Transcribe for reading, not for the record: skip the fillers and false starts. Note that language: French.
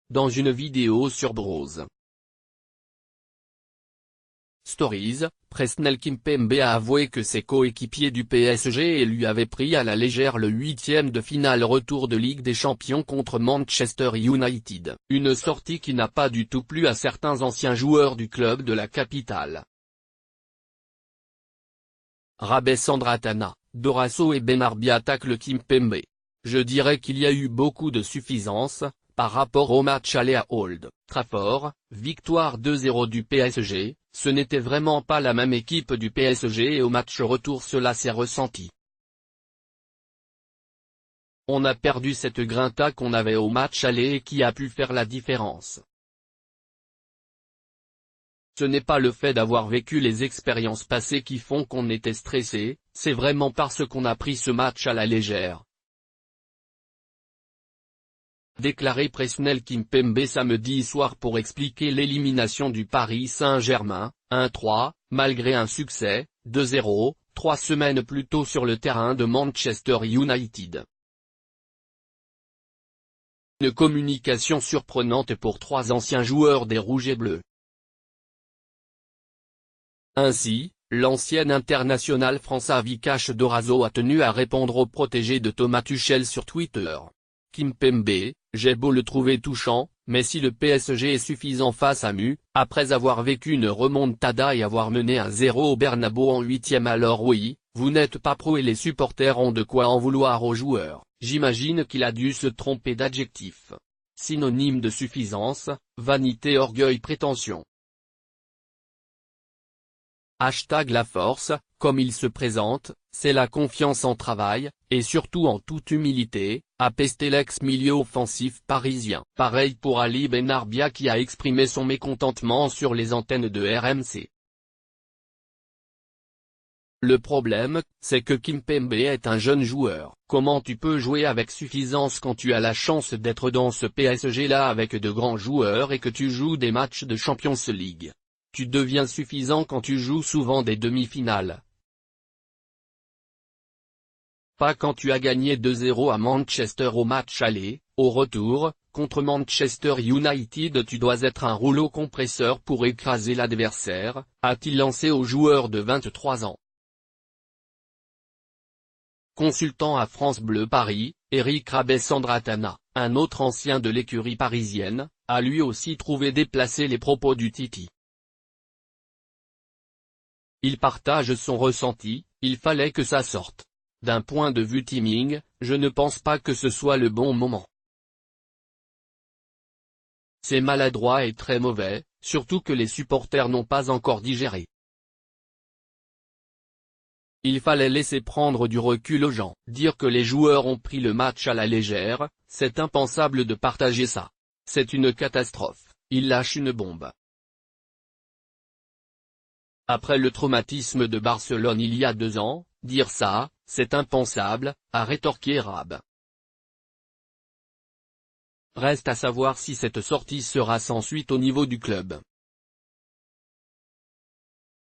dans une vidéo sur Brose Stories, Presnel Kimpembe a avoué que ses coéquipiers du PSG lui avaient pris à la légère le 8e de finale retour de Ligue des Champions contre Manchester United, une sortie qui n'a pas du tout plu à certains anciens joueurs du club de la capitale. Rabais Sandratana, Dorasso et Benarbia attaquent le Kimpembe. Je dirais qu'il y a eu beaucoup de suffisance, par rapport au match aller à Old Trafford, victoire 2-0 du PSG, ce n'était vraiment pas la même équipe du PSG et au match retour cela s'est ressenti. On a perdu cette grinta qu'on avait au match aller et qui a pu faire la différence. Ce n'est pas le fait d'avoir vécu les expériences passées qui font qu'on était stressé, c'est vraiment parce qu'on a pris ce match à la légère. Déclaré Presnel Kimpembe samedi soir pour expliquer l'élimination du Paris Saint-Germain, 1-3, malgré un succès, 2-0, 3 semaines plus tôt sur le terrain de Manchester United. Une communication surprenante pour 3 anciens joueurs des Rouges et Bleus. Ainsi, l'ancien international français Vikash Dorasso a tenu à répondre au protégé de Thomas Tuchel sur Twitter. Kimpembe, j'ai beau le trouver touchant, mais si le PSG est suffisant face à Mu, après avoir vécu une remontada et avoir mené 1-0 au Bernabéu en 8e alors oui, vous n'êtes pas pro et les supporters ont de quoi en vouloir aux joueurs. J'imagine qu'il a dû se tromper d'adjectif. Synonyme de suffisance, vanité, orgueil, prétention. Hashtag la force, comme il se présente, c'est la confiance en travail, et surtout en toute humilité, a pesté l'ex-milieu offensif parisien. Pareil pour Ali Benarbia qui a exprimé son mécontentement sur les antennes de RMC. Le problème, c'est que Kimpembe est un jeune joueur. Comment tu peux jouer avec suffisance quand tu as la chance d'être dans ce PSG-là avec de grands joueurs et que tu joues des matchs de Champions League? Tu deviens suffisant quand tu joues souvent des demi-finales. Pas quand tu as gagné 2-0 à Manchester au match aller, au retour, contre Manchester United tu dois être un rouleau compresseur pour écraser l'adversaire, a-t-il lancé au joueur de 23 ans. Consultant à France Bleu Paris, Eric Rabais Sandratana, un autre ancien de l'écurie parisienne, a lui aussi trouvé déplacés les propos du Titi. Il partage son ressenti, il fallait que ça sorte. D'un point de vue timing, je ne pense pas que ce soit le bon moment. C'est maladroit et très mauvais, surtout que les supporters n'ont pas encore digéré. Il fallait laisser prendre du recul aux gens. Dire que les joueurs ont pris le match à la légère, c'est impensable de partager ça. C'est une catastrophe, il lâche une bombe. Après le traumatisme de Barcelone il y a 2 ans, dire ça, c'est impensable, a rétorqué Rab. Reste à savoir si cette sortie sera sans suite au niveau du club.